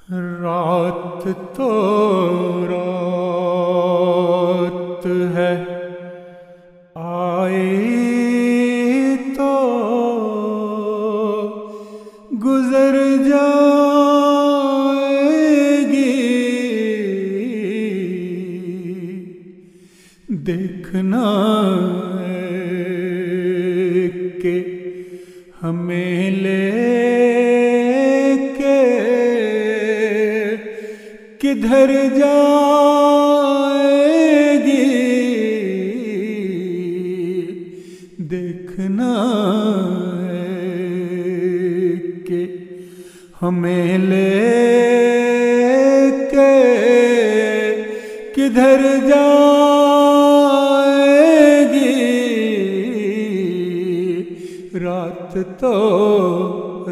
رات تو رات ہے آئی تو گزر جائے گی، دیکھنا کہ ہمیں لے کے کدھر جائے گی، دیکھنا کہ ہمیں لے کے کدھر جائے گی، رات تو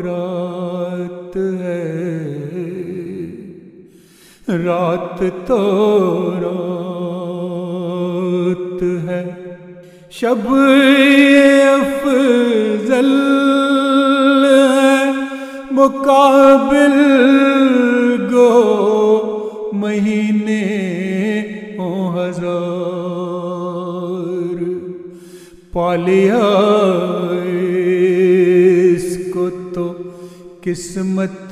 رات ہے، رات تو رات ہے، شب افضل ہے مقابل گو مہینے او ہزار، پالیا اس کو تو قسمت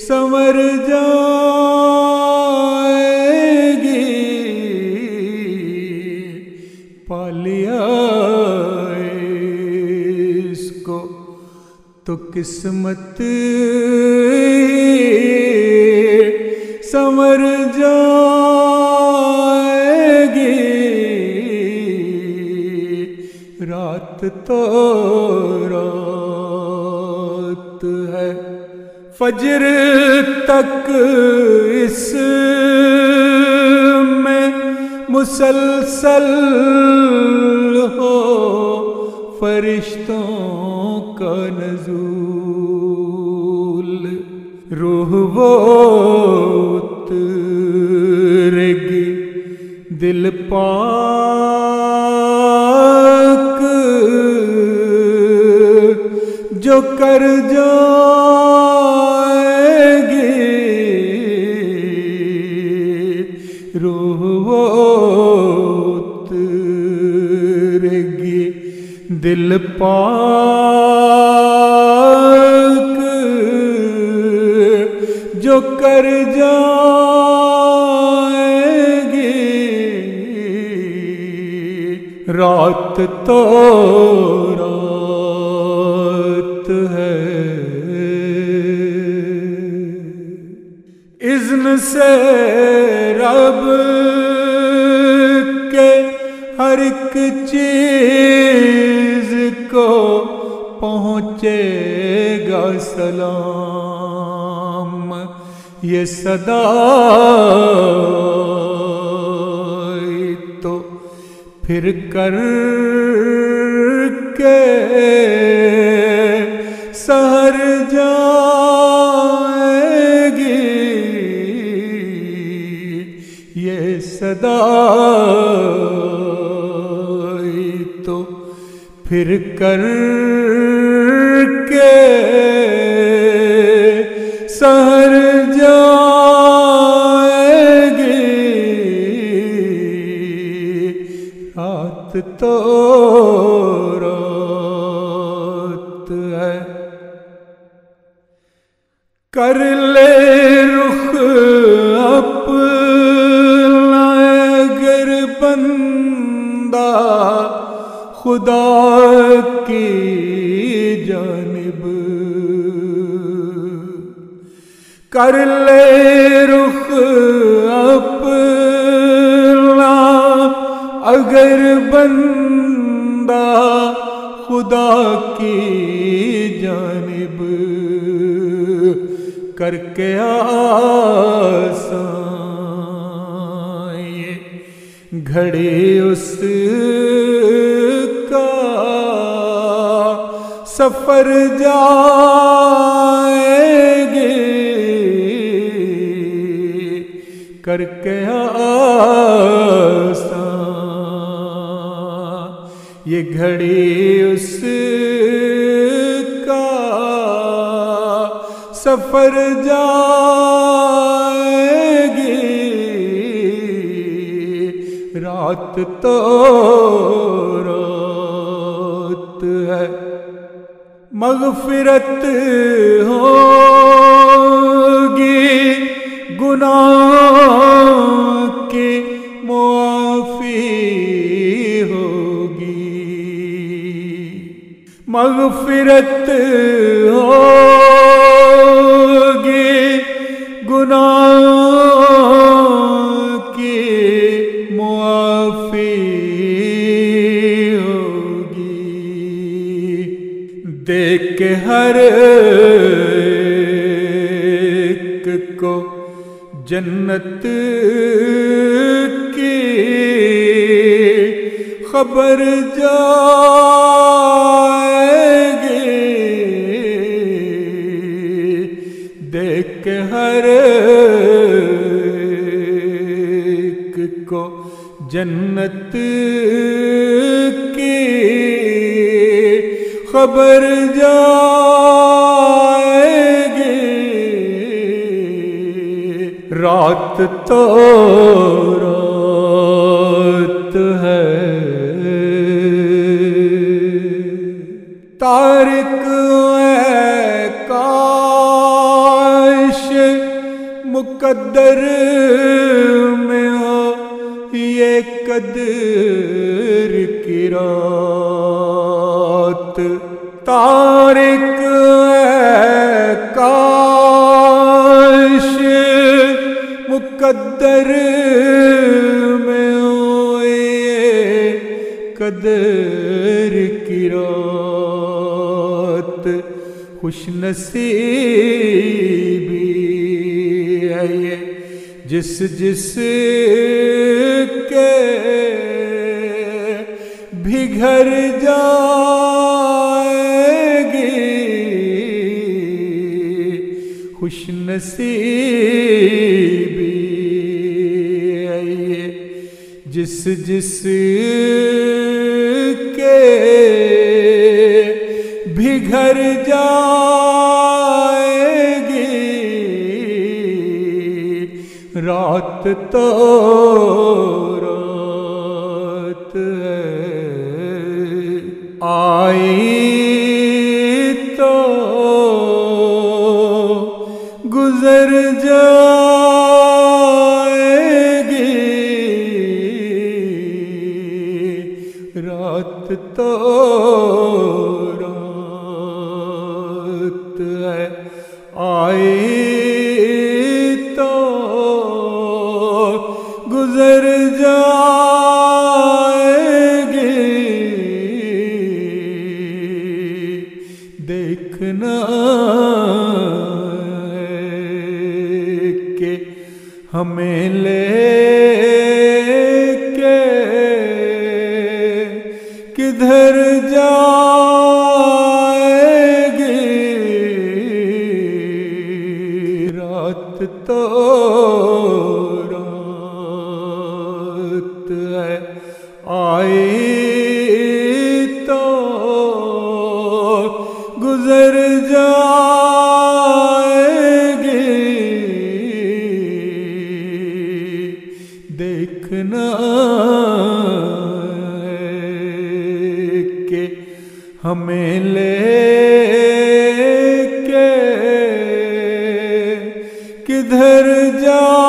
سنور جائے گی، پالیا اس کو تو قسمت سنور جائے گی، رات تو رات ہے، فجر تک اس میں مسلسل ہو فرشتوں کا نزول، روح وہ اترے گی دل پاک جو کر جائے گی، روح وہ اترے گی دل پاک جو کر جائے گی، رات تو رات ہے، اذن سے رب کے ہر ایک چیز کو پہنچے گا سلام، یہ صدا تو پھر کر کے سحر جائے گی، یہ صدا تو پھر کر کے سحر جائے گی، رات تو رات ہے، کر لے رخ اپنا اگر بندہ خدا کی جانب، کر لے رخ اپنا اگر بندہ خدا کی جانب، کر کے آسان یہ گھڑی اس کا سفر جائے گی، کر کے آسان یہ گھڑی اس کا سفر جائے گی، رات تو رات ہے، مغفرت ہوگی، گناہ کی معافی ہوگی، مغفرت ہوگی، گناہ کی معافی ہوگی، دیکھ کے ہر ایک کو جنت کی خبر جائے گی، دیکھ کے ہر ایک کو جنت کی خبر جائے گی، رات تو رات ہے، تارک ہے کاش مقدر میں ہو یہ قدر کی رات، تارک ہے کاش مقدر میں ہو یہ قدر کی رات، خوش نصیبی ہے یہ جس جس کے بھی گھر جائے گی، خوش نصیبی ہے یہ جس جس کے بھی گھر جائے گی، رات تو رات ہے، آئی تو گزر جائے گی، رات تو رات ہے، آئی تو گزر جائے گی، دیکھنا کہ ہمیں لے کے کدھر جائے گی، رات تو رات ہے، آئی تو گزر جائے گی، دیکھنا کہ ہمیں لے کے کدھر جائے